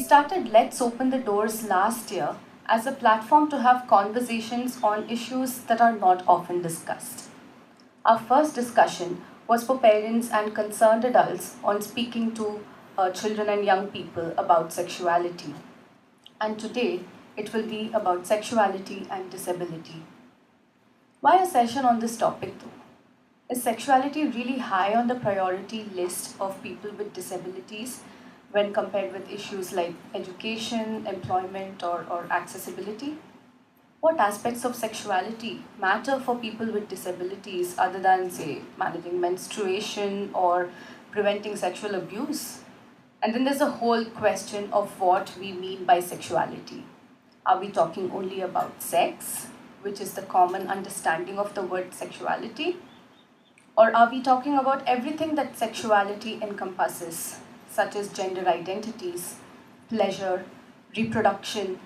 started Let's Open the Doors last year as a platform to have conversations on issues that are not often discussed. Our first discussion was for parents and concerned adults on speaking to children and young people about sexuality. And today, it will be about sexuality and disability. Why a session on this topic though? Is sexuality really high on the priority list of people with disabilities when compared with issues like education, employment, or accessibility? What aspects of sexuality matter for people with disabilities other than, say, managing menstruation or preventing sexual abuse? And then there's a whole question of what we mean by sexuality. Are we talking only about sex, which is the common understanding of the word sexuality? Or are we talking about everything that sexuality encompasses, such as gender identities, pleasure, reproduction,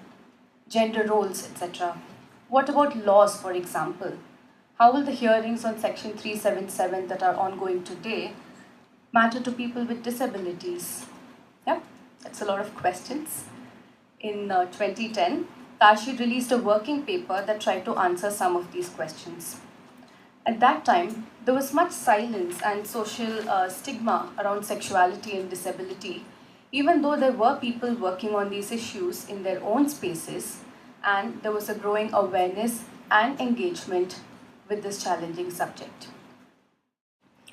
gender roles, etc.? What about laws, for example? How will the hearings on Section 377 that are ongoing today matter to people with disabilities? Yeah, that's a lot of questions. In 2010, TARSHI released a working paper that tried to answer some of these questions. At that time, there was much silence and social stigma around sexuality and disability, even though there were people working on these issues in their own spaces, and there was a growing awareness and engagement with this challenging subject.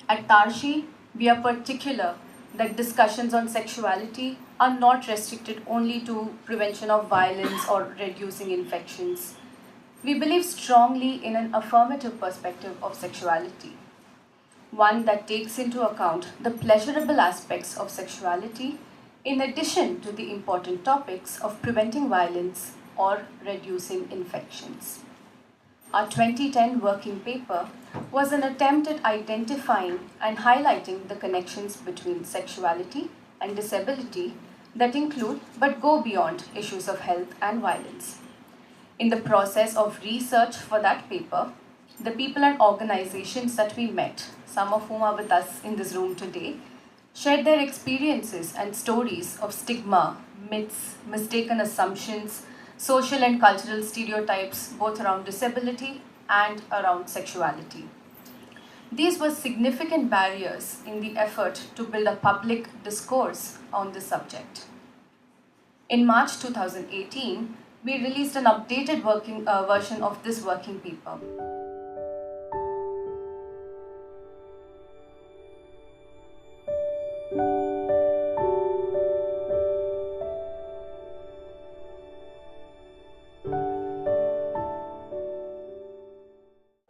At TARSHI, we are particular that discussions on sexuality are not restricted only to prevention of violence or reducing infections. We believe strongly in an affirmative perspective of sexuality, one that takes into account the pleasurable aspects of sexuality in addition to the important topics of preventing violence or reducing infections. Our 2010 working paper was an attempt at identifying and highlighting the connections between sexuality and disability that include but go beyond issues of health and violence. In the process of research for that paper, the people and organizations that we met, some of whom are with us in this room today, shared their experiences and stories of stigma, myths, mistaken assumptions, social and cultural stereotypes, both around disability and around sexuality. These were significant barriers in the effort to build a public discourse on this subject. In March 2018, we released an updated version of this working paper.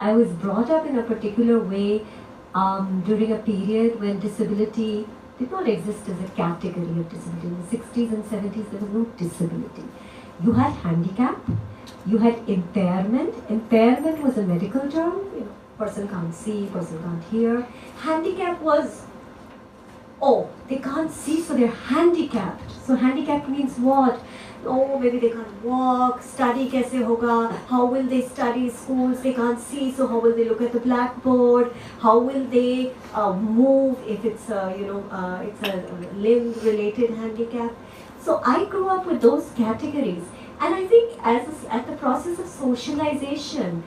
I was brought up in a particular way during a period when disability did not exist as a category of disability. In the 60s and 70s, there was no disability. You had handicap, you had impairment. Impairment was a medical term. Person can't see, person can't hear. Handicap was, oh, they can't see, so they're handicapped. So handicapped means what? Oh, maybe they can't walk, study kaise hoga, how will they study schools, they can't see, so how will they look at the blackboard, how will they move if it's it's a limb related handicap. So I grew up with those categories, and I think at the process of socialization,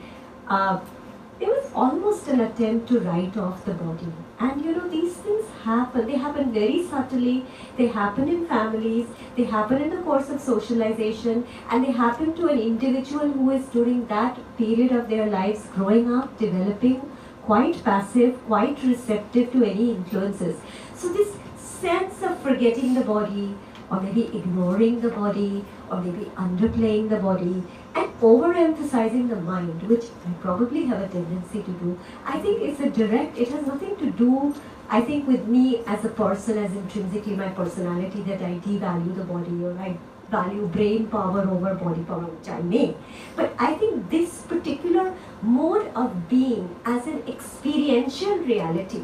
there was almost an attempt to write off the body. And these things happen. They happen very subtly. They happen in families. They happen in the course of socialization. And they happen to an individual who is during that period of their lives growing up, developing, quite passive, quite receptive to any influences. So this sense of forgetting the body, or maybe ignoring the body, or maybe underplaying the body, and overemphasizing the mind, which I probably have a tendency to do. I think it has nothing to do, I think, with me as a person, as intrinsically my personality, that I devalue the body or I value brain power over body power, which I may. But I think this particular mode of being as an experiential reality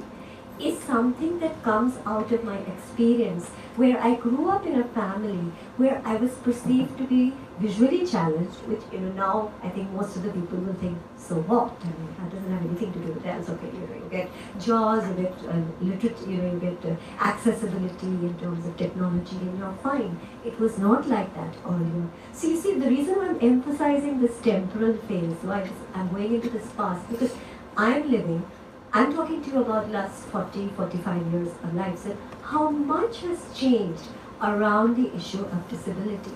is something that comes out of my experience, where I grew up in a family where I was perceived to be visually challenged, which, now I think most of the people will think, so what? I mean, that doesn't have anything to do with that. Okay, you get JAWS, you get literature, you get accessibility in terms of technology, and you're fine. It was not like that earlier. So you see, the reason I'm emphasizing this temporal phase, why I'm going into this past, because I'm talking to you about last 40, 45 years of life, so how much has changed around the issue of disability.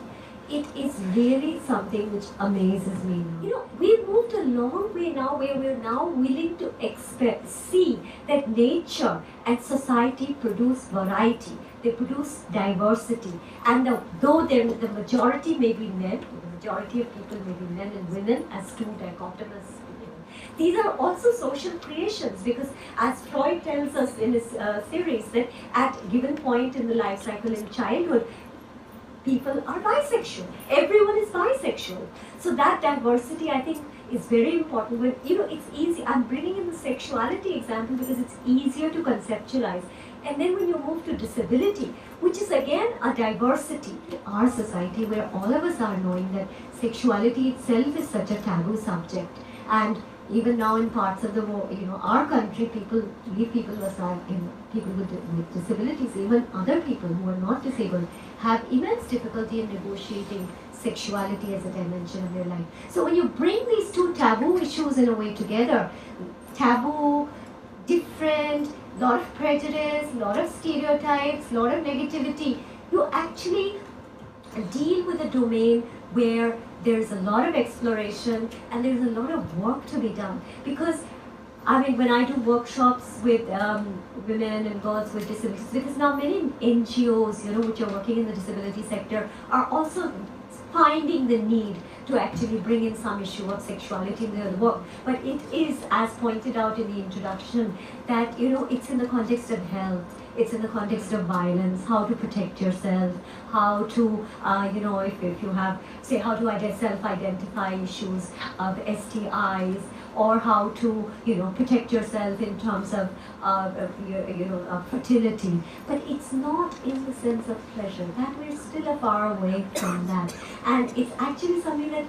It is really something which amazes me now. We've moved a long way now, where we're now willing to see that nature and society produce variety, they produce diversity, and though the majority may be men, the majority of people may be men and women as two dichotomous. These are also social creations, because as Freud tells us in his series, that at a given point in the life cycle in childhood, people are bisexual. Everyone is bisexual. So that diversity, I think, is very important. When, it's easy. I'm bringing in the sexuality example because it's easier to conceptualize. And then when you move to disability, which is again a diversity in our society, where all of us are knowing that sexuality itself is such a taboo subject. And even now in parts of the world, our country, leave people aside, people with disabilities, even other people who are not disabled, have immense difficulty in negotiating sexuality as a dimension of their life. So when you bring these two taboo issues in a way together, taboo, different, lot of prejudice, lot of stereotypes, lot of negativity, you actually deal with a domain where there's a lot of exploration and there's a lot of work to be done. Because, when I do workshops with women and girls with disabilities, because now many NGOs, which are working in the disability sector, are also finding the need to actually bring in some issue of sexuality in their work. But it is, as pointed out in the introduction, that, it's in the context of health, it's in the context of violence, how to protect yourself, how to, if you have, say, how to self-identify issues of STIs, or how to, protect yourself in terms of, fertility. But it's not in the sense of pleasure. That we're still far away from that. And it's actually something that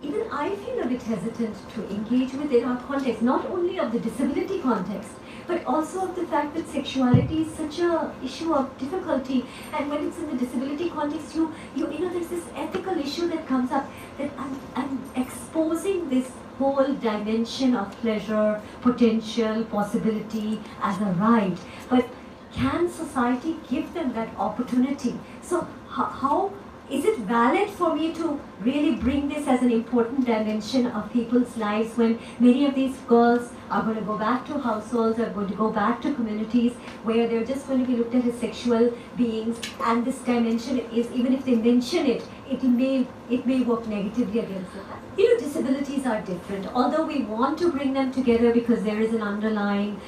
even I feel a bit hesitant to engage with in our context, not only of the disability context, but also of the fact that sexuality is such a issue of difficulty. And when it's in the disability context, there's this ethical issue that comes up, that I'm exposing this whole dimension of pleasure, potential, possibility as a right. But can society give them that opportunity? So how is it valid for me to really bring this as an important dimension of people's lives, when many of these girls are going to go back to households, are going to go back to communities where they're just going to be looked at as sexual beings, and this dimension is, even if they mention it, it may work negatively against them. Disabilities are different. Although we want to bring them together because there is an underlying,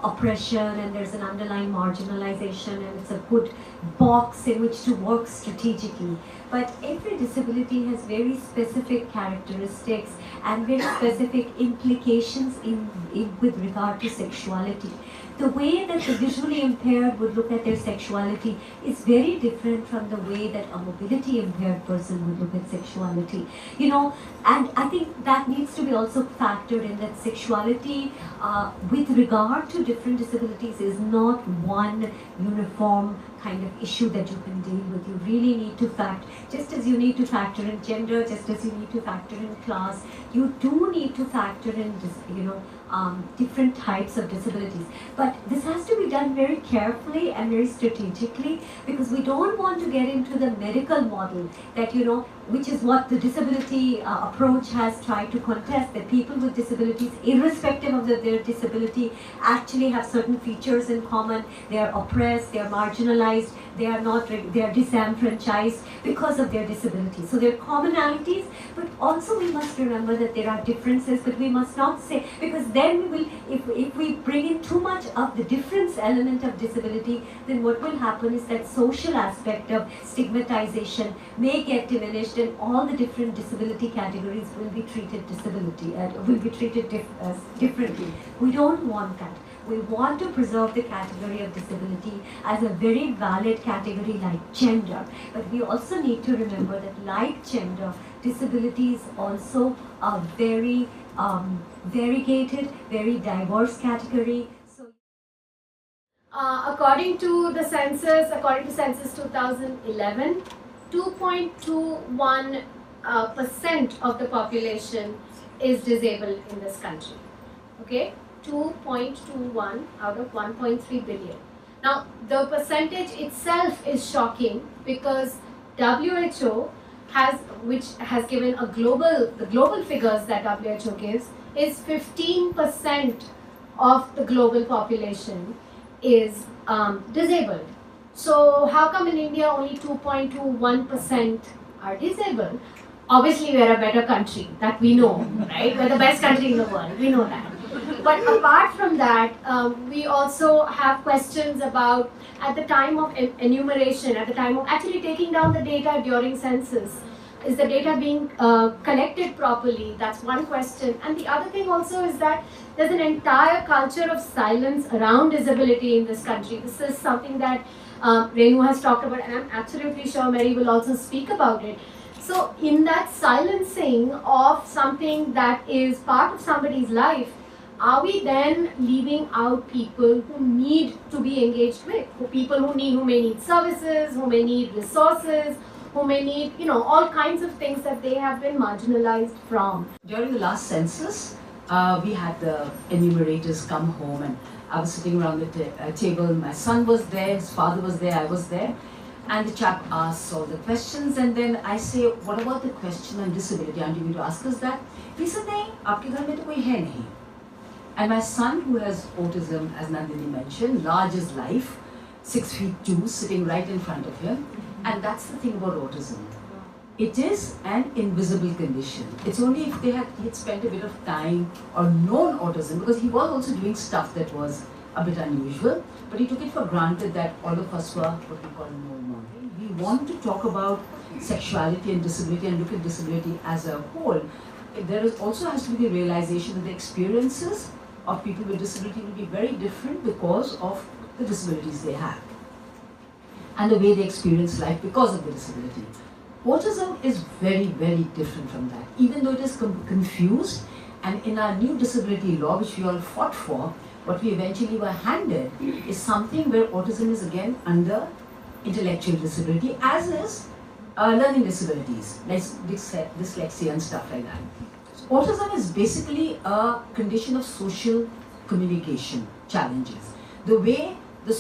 oppression, and there's an underlying marginalization, and it's a good box in which to work strategically. But every disability has very specific characteristics and very specific implications with regard to sexuality. The way that the visually impaired would look at their sexuality is very different from the way that a mobility impaired person would look at sexuality. And I think that needs to be also factored in, that sexuality with regard to different disabilities is not one uniform kind of issue that you can deal with. You really need to just as you need to factor in gender, just as you need to factor in class, you do need to factor in different types of disabilities. But this has to be done very carefully and very strategically, because we don't want to get into the medical model that, which is what the disability approach has tried to contest, that people with disabilities, irrespective of their disability, actually have certain features in common. They are oppressed, they are marginalized, they are disenfranchised because of their disability. So there are commonalities, but also we must remember that there are differences, but we must not say, because then if we bring in too much of the difference element of disability, then what will happen is that social aspect of stigmatization may get diminished, and all the different disability categories will be treated differently. We don't want that. We want to preserve the category of disability as a very valid category like gender. But we also need to remember that like gender, disability is also a very variegated, very diverse category. According to census 2011, 2.21% of the population is disabled in this country. Okay, 2.21 out of 1.3 billion. Now, the percentage itself is shocking because WHO which has given the global figures that WHO gives is 15% of the global population is disabled. So how come in India only 2.21% are disabled? Obviously, we are a better country, that we know, right? We're the best country in the world, we know that. But apart from that, we also have questions about, at the time of enumeration, at the time of actually taking down the data during census, is the data being collected properly? That's one question. And the other thing also is that there's an entire culture of silence around disability in this country. This is something that Renu has talked about, and I'm absolutely sure Mary will also speak about it. So in that silencing of something that is part of somebody's life, are we then leaving out people who need to be engaged with? People who may need services, who may need resources, who may need, all kinds of things that they have been marginalized from. During the last census, we had the enumerators come home, and I was sitting around the table. My son was there, his father was there, I was there. And the chap asks all the questions, and then I say, what about the question on disability? Aren't you going to ask us that? He said, nahi, aapke ghar mein to koi hai nahi. And my son, who has autism, as Nandini mentioned, large as life, 6'2", sitting right in front of him. And that's the thing about autism. It is an invisible condition. It's only if he'd spent a bit of time or known autism, because he was also doing stuff that was a bit unusual, but he took it for granted that all of us were what we call normal. We want to talk about sexuality and disability and look at disability as a whole. There also has to be the realization that the experiences of people with disability will be very different because of the disabilities they have and the way they experience life because of the disability. Autism is very, very different from that. Even though it is confused, and in our new disability law, which we all fought for, what we eventually were handed is something where autism is again under intellectual disability, as is learning disabilities, like dyslexia and stuff like that. So autism is basically a condition of social communication challenges. The way we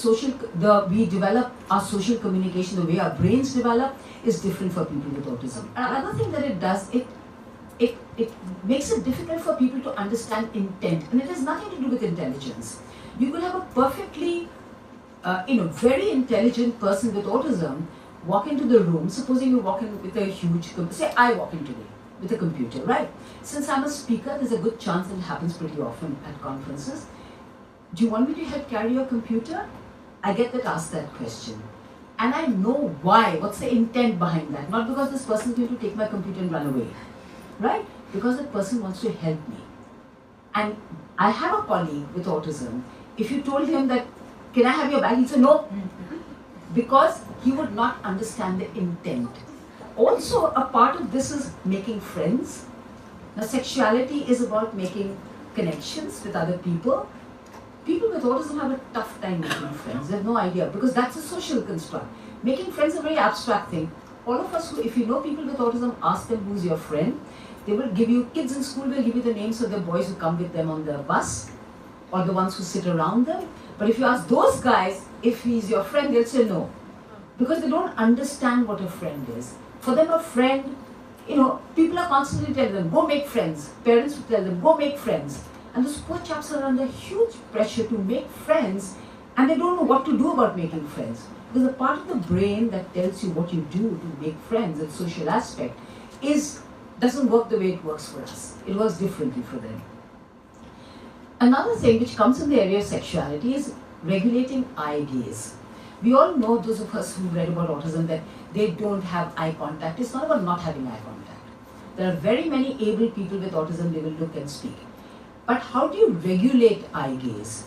develop our social communication, the way our brains develop, is different for people with autism. Another thing that it does, it makes it difficult for people to understand intent, and it has nothing to do with intelligence. You could have a perfectly, very intelligent person with autism walk into the room. Supposing you walk in with a huge, say I walk in today with a computer, right? Since I'm a speaker, there's a good chance that it happens pretty often at conferences. Do you want me to help carry your computer? I get asked that question. And I know why, what's the intent behind that. Not because this person is going to take my computer and run away, right? Because that person wants to help me. And I have a colleague with autism. If you told him that, can I have your bag? He'd say no. Because he would not understand the intent. Also, a part of this is making friends. Now, sexuality is about making connections with other people. People with autism have a tough time making friends. They have no idea, because that's a social construct. Making friends is a very abstract thing. All of us, if you know people with autism, ask them who's your friend. They will give you, kids in school will give you the names of the boys who come with them on the bus, or the ones who sit around them. But if you ask those guys if he's your friend, they'll say no. Because they don't understand what a friend is. For them, a friend, people are constantly telling them, go make friends. Parents will tell them, go make friends. And those poor chaps are under huge pressure to make friends, and they don't know what to do about making friends. Because the part of the brain that tells you what you do to make friends, the social aspect, doesn't work the way it works for us. It works differently for them. Another thing which comes in the area of sexuality is regulating eye gaze. We all know, those of us who've read about autism, that they don't have eye contact. It's not about not having eye contact. There are very many able people with autism, they will look and speak. But how do you regulate eye gaze?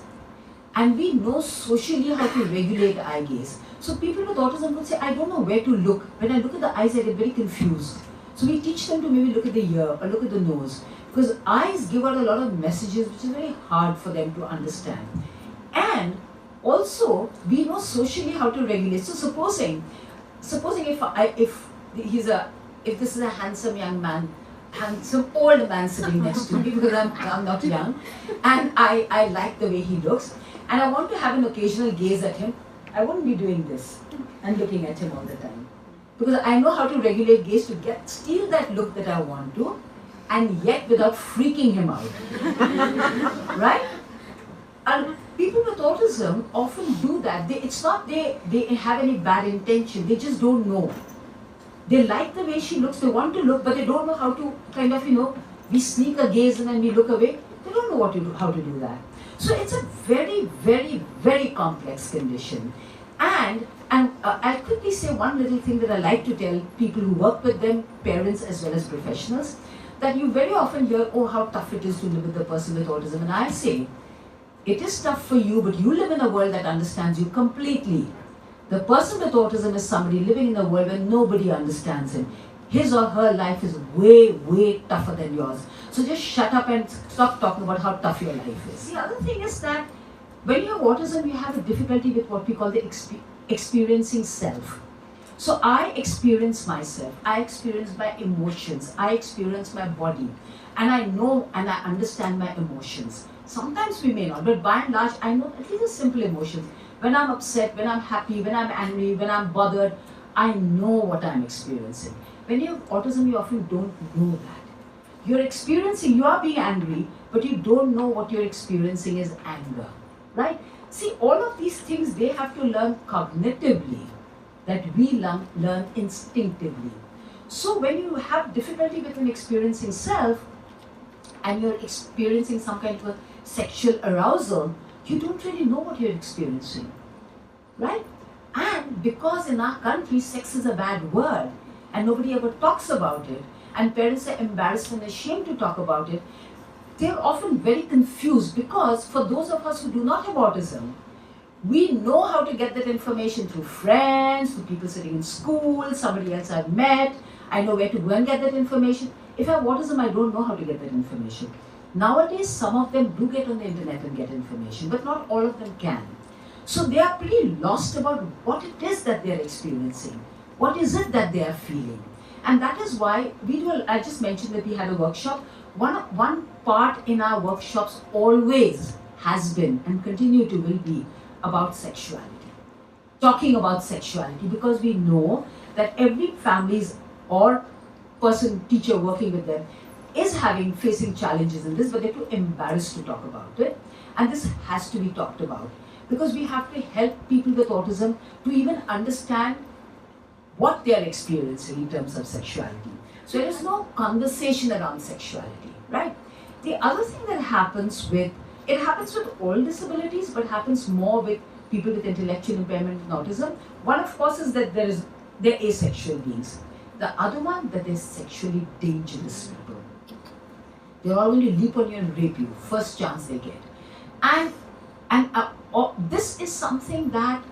And we know socially how to regulate eye gaze. So people with autism would say, I don't know where to look. When I look at the eyes, I get very confused. So we teach them to maybe look at the ear or look at the nose. Because eyes give out a lot of messages which is very hard for them to understand. And also, we know socially how to regulate. So supposing if this is a handsome young man, handsome old man sitting next to me, because I'm not young, and I like the way he looks, and I want to have an occasional gaze at him, I wouldn't be doing this and looking at him all the time. Because I know how to regulate gaze to steal that look that I want to, and yet without freaking him out. Right? And people with autism often do that. It's not they have any bad intention, they just don't know. They like the way she looks, they want to look, but they don't know how to kind of, we sneak a gaze and then we look away. They don't know how to do that. So it's a very, very, very complex condition. And I'll quickly say one little thing that I like to tell people who work with them, parents as well as professionals, that you very often hear, oh, how tough it is to live with a person with autism. And I say, it is tough for you, but you live in a world that understands you completely. The person with autism is somebody living in a world where nobody understands him. His or her life is way, way tougher than yours. So just shut up and stop talking about how tough your life is. The other thing is that when you have autism, you have a difficulty with what we call the experiencing self. So I experience myself, I experience my emotions, I experience my body, and I know and I understand my emotions. Sometimes we may not, but by and large, I know at least the simple emotions. When I'm upset, when I'm happy, when I'm angry, when I'm bothered, I know what I'm experiencing. When you have autism, you often don't know that. You're experiencing, you are being angry, but you don't know what you're experiencing is anger, right? See, all of these things, they have to learn cognitively, that we learn instinctively. So when you have difficulty with an experiencing self, and you're experiencing some kind of a sexual arousal, you don't really know what you're experiencing, right? And because in our country, sex is a bad word, and nobody ever talks about it, and parents are embarrassed and ashamed to talk about it, they're often very confused, because for those of us who do not have autism, we know how to get that information through friends, through people sitting in school, somebody else I've met. I know where to go and get that information. If I have autism, I don't know how to get that information. Nowadays, some of them do get on the internet and get information, but not all of them can. So they are pretty lost about what it is that they are experiencing. What is it that they are feeling? And that is why I just mentioned that we had a workshop. One part in our workshops always has been and continue to will be about sexuality. Talking about sexuality, because we know that every family's or teacher working with them is facing challenges in this, but they're too embarrassed to talk about it. And this has to be talked about, because we have to help people with autism to even understand what they are experiencing in terms of sexuality. So there is no conversation around sexuality, right? The other thing that happens with all disabilities, but happens more with people with intellectual impairment and autism. One, of course, is that they're asexual beings. The other one, that they're sexually dangerous people. They're all going to leap on you and rape you, first chance they get. And this is something that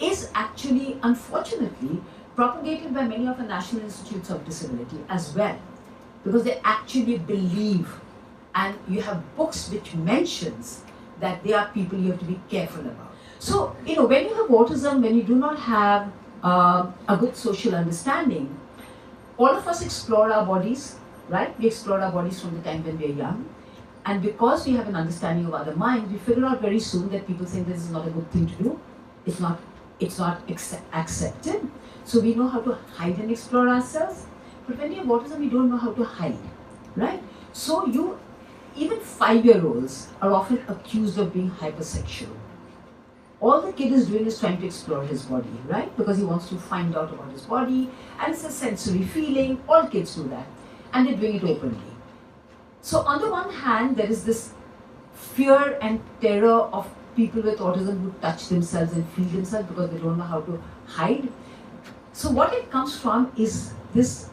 is actually, unfortunately, propagated by many of the National Institutes of Disability as well, because they actually believe, and you have books which mentions that they are people you have to be careful about. So, when you have autism, when you do not have a good social understanding, all of us explore our bodies, right? We explore our bodies from the time when we are young. And because we have an understanding of other minds, we figure out very soon that people think this is not a good thing to do. It's not accepted. So we know how to hide and explore ourselves. But when we have autism, we don't know how to hide, right? So even 5-year-olds are often accused of being hypersexual. All the kid is doing is trying to explore his body, right? Because he wants to find out about his body, and it's a sensory feeling. All kids do that, and they're doing it openly. So on the one hand, there is this fear and terror of people with autism who touch themselves and feel themselves because they don't know how to hide. So what it comes from is this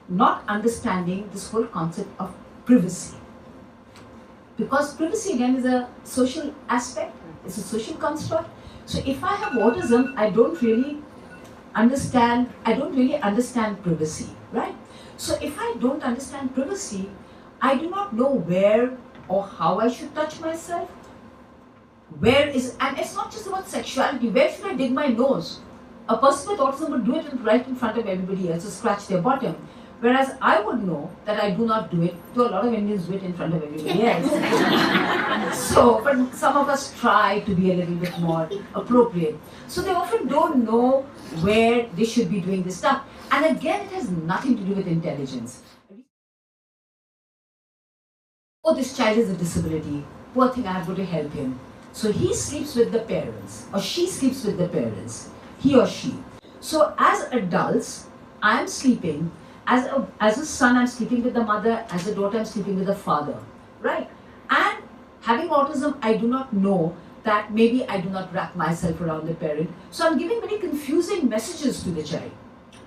not understanding this whole concept of privacy. Because privacy, again, is a social aspect. It's a social construct. So if I have autism, I don't really understand privacy, right? So if I don't understand privacy, I do not know where or how I should touch myself. And it's not just about sexuality, where should I dig my nose? A person with autism would do it right in front of everybody else to scratch their bottom. Whereas I would know that I do not do it, though a lot of Indians do it in front of everybody else. So, but some of us try to be a little bit more appropriate. So they often don't know where they should be doing this stuff. And again, it has nothing to do with intelligence. Oh, this child has a disability. Poor thing, I have got to help him. So he sleeps with the parents, or she sleeps with the parents, he or she. So as adults, I am sleeping. As a son, I'm sleeping with the mother. As a daughter, I'm sleeping with the father, right? And having autism, I do not know that maybe I do not wrap myself around the parent. So I'm giving very confusing messages to the child.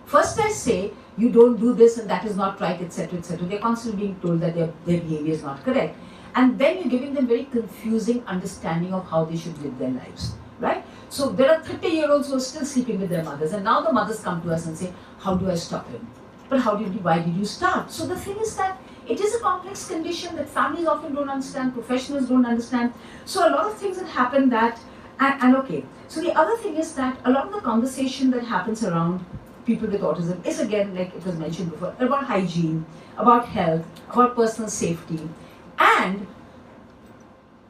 First I say, you don't do this and that is not right, etc., etc. They're constantly being told that their behavior is not correct. And then you're giving them very confusing understanding of how they should live their lives, right? So there are 30-year-olds who are still sleeping with their mothers, and now the mothers come to us and say, how do I stop him? But why did you start? So the thing is that it is a complex condition that families often don't understand, professionals don't understand. So a lot of things that happen okay. So the other thing is that a lot of the conversation that happens around people with autism is, again, like it was mentioned before, about hygiene, about health, about personal safety, and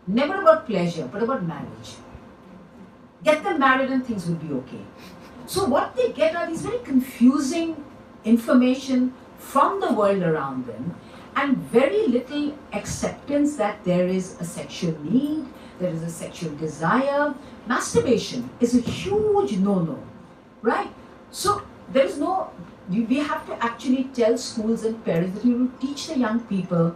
never about pleasure, but about marriage. Get them married and things will be okay. So what they get are these very confusing information from the world around them, and very little acceptance that there is a sexual need, there is a sexual desire. Masturbation is a huge no-no, right? So there is no, we have to actually tell schools and parents that we will teach the young people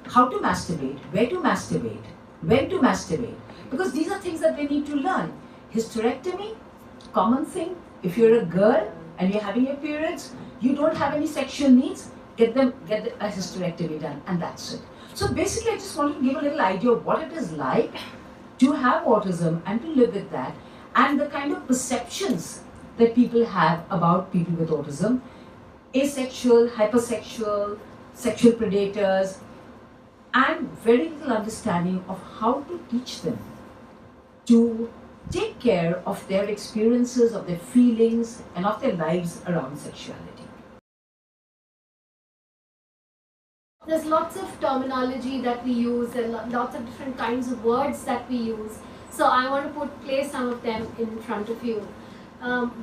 how to masturbate, where to masturbate, when to masturbate, because these are things that they need to learn. Hysterectomy, common thing. If you're a girl and you're having your periods, you don't have any sexual needs, get a hysterectomy done, and that's it. So basically, I just wanted to give a little idea of what it is like to have autism and to live with that, and the kind of perceptions that people have about people with autism, asexual, hypersexual, sexual predators, and very little understanding of how to teach them to take care of their experiences, of their feelings, and of their lives around sexuality. There's lots of terminology that we use and lots of different kinds of words that we use. So I want to place some of them in front of you.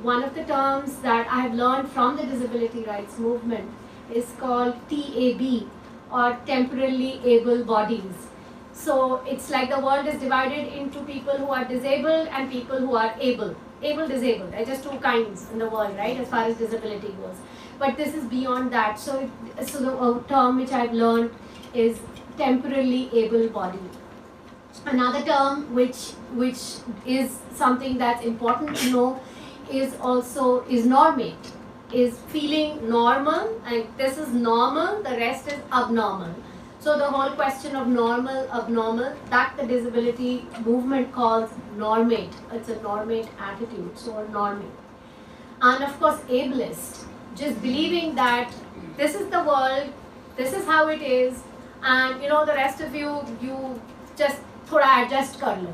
One of the terms that I have learned from the disability rights movement is called TAB, or temporarily able bodies. So it's like the world is divided into people who are disabled and people who are able. Disabled. There are just two kinds in the world, right, as far as disability goes. But this is beyond that. So the term which I've learned is temporarily able body. Another term which is something that's important to know is normate. Is feeling normal, and this is normal, the rest is abnormal. So the whole question of normal, abnormal, that the disability movement calls normate. It's a normate attitude, so normate. And of course ableist, just believing that this is the world, this is how it is, and the rest of you just thoda adjust kar lo.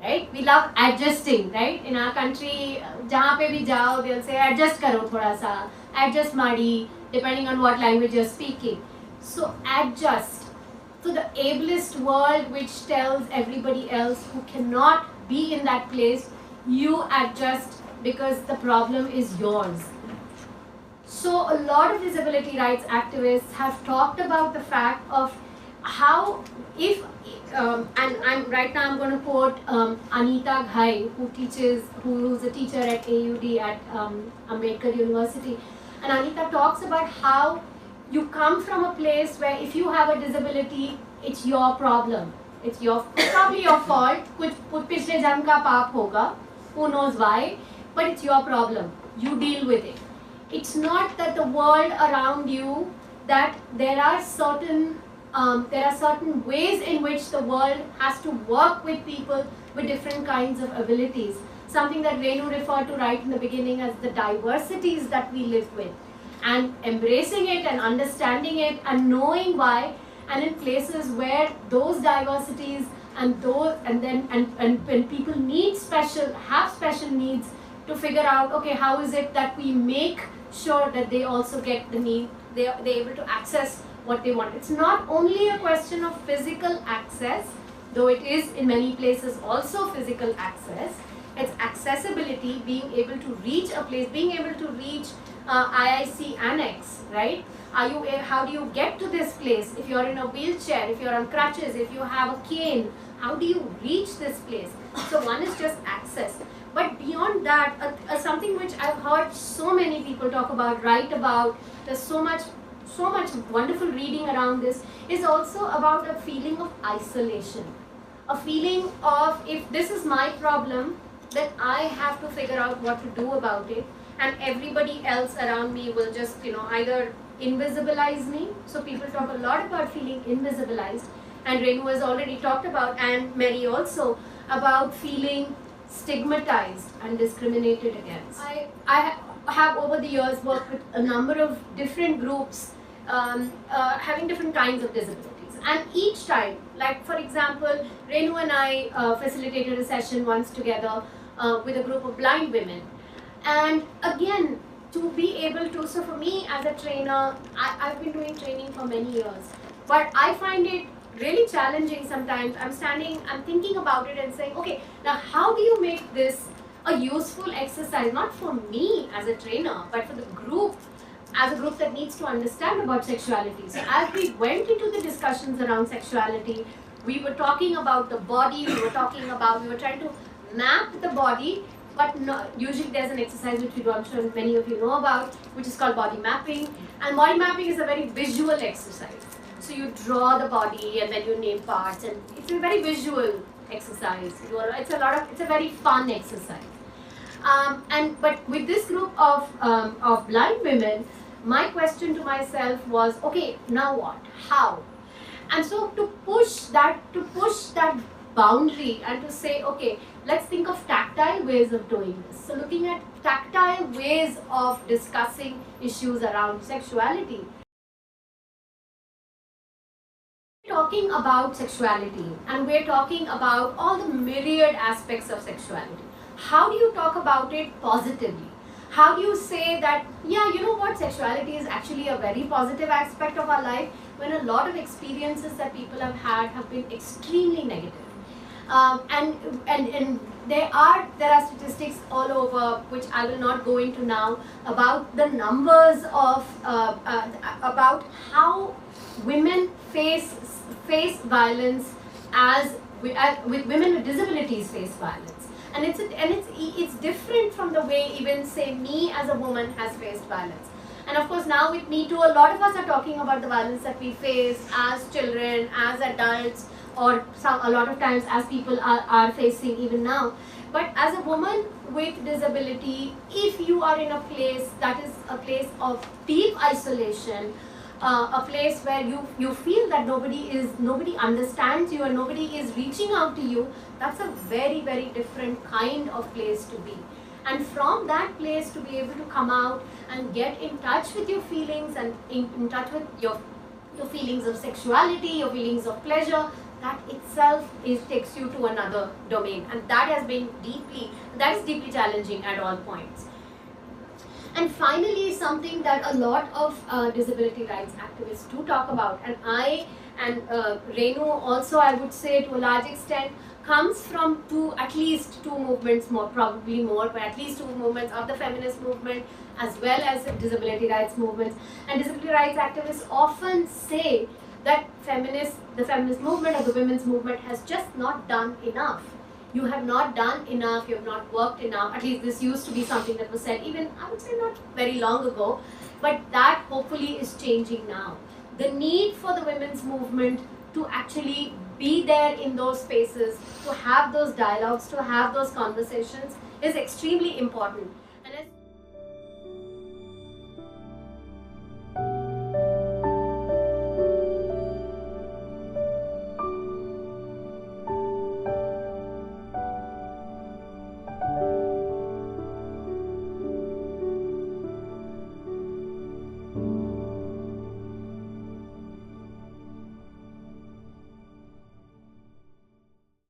Right? We love adjusting, right? In our country, jahan pe bhi jao, they'll say adjust karo thoda sa, adjust madi, depending on what language you're speaking. So adjust. So the ableist world which tells everybody else who cannot be in that place, you adjust because the problem is yours. So a lot of disability rights activists have talked about the fact of how right now I'm going to quote Anita Ghai, who's a teacher at AUD at Ambedkar University, and Anita talks about how you come from a place where if you have a disability, it's your problem. It's probably your fault. Kuch pichle janm ka paap hoga. Who knows why? But it's your problem. You deal with it. It's not that the world around you, that there are certain There are certain ways in which the world has to work with people with different kinds of abilities. Something that Renu referred to right in the beginning as the diversities that we live with. And embracing it and understanding it and knowing why, and in places where those diversities and when people have special needs, to figure out, okay, how is it that we make sure that they also get the need, they're able to access what they want. It's not only a question of physical access, though it is in many places also physical access. It's accessibility, being able to reach a place, being able to reach IIC Annex, right? How do you get to this place? If you're in a wheelchair, if you're on crutches, if you have a cane, how do you reach this place? So one is just access. But beyond that, something which I've heard so many people talk about, write about, there's so much wonderful reading around this, is also about a feeling of isolation. A feeling of, if this is my problem, then I have to figure out what to do about it, and everybody else around me will just, either invisibilize me. So people talk a lot about feeling invisibilized, and Renu has already talked about, and Mary also, about feeling stigmatized and discriminated against. I have over the years worked with a number of different groups having different kinds of disabilities, and each time, like for example, Renu and I facilitated a session once together with a group of blind women, and again, to be able to, so for me as a trainer, I've been doing training for many years, but I find it really challenging sometimes. I'm thinking about it and saying, okay, now how do you make this a useful exercise, not for me as a trainer, but for the group, as a group that needs to understand about sexuality. So as we went into the discussions around sexuality, we were talking about the body, we were trying to map the body, but usually there's an exercise which I'm sure many of you know about, which is called body mapping. And body mapping is a very visual exercise. So you draw the body and then you name parts, and it's a very visual exercise. It's a very fun exercise. But with this group of blind women, my question to myself was, okay, now what? How? And so to push that boundary and to say, okay, let's think of tactile ways of doing this. So looking at tactile ways of discussing issues around sexuality. We're talking about sexuality, and we're talking about all the myriad aspects of sexuality. How do you talk about it positively? How do you say that, yeah, you know what, sexuality is actually a very positive aspect of our life, when a lot of experiences that people have had have been extremely negative. And there are statistics all over, which I will not go into now, about the numbers of about how women face violence with women with disabilities face violence. And it's different from the way even, say, me as a woman has faced violence. And of course now with Me Too, a lot of us are talking about the violence that we face as children, as adults, or a lot of times as people are facing even now. But as a woman with disability, if you are in a place that is a place of deep isolation, a place where you feel that nobody understands you and nobody is reaching out to you, that's a very, very different kind of place to be. And from that place to be able to come out and get in touch with your feelings and in touch with your feelings of sexuality, your feelings of pleasure, that itself takes you to another domain, and that is deeply challenging at all points. And finally, something that a lot of disability rights activists do talk about, and Renu also, I would say to a large extent, comes from at least two movements, probably more, but at least two movements of the feminist movement as well as the disability rights movements. And disability rights activists often say that the feminist movement or the women's movement has just not done enough. You have not done enough, you have not worked enough. At least this used to be something that was said even, I would say, not very long ago, but that hopefully is changing now. The need for the women's movement to actually be there in those spaces, to have those dialogues, to have those conversations is extremely important.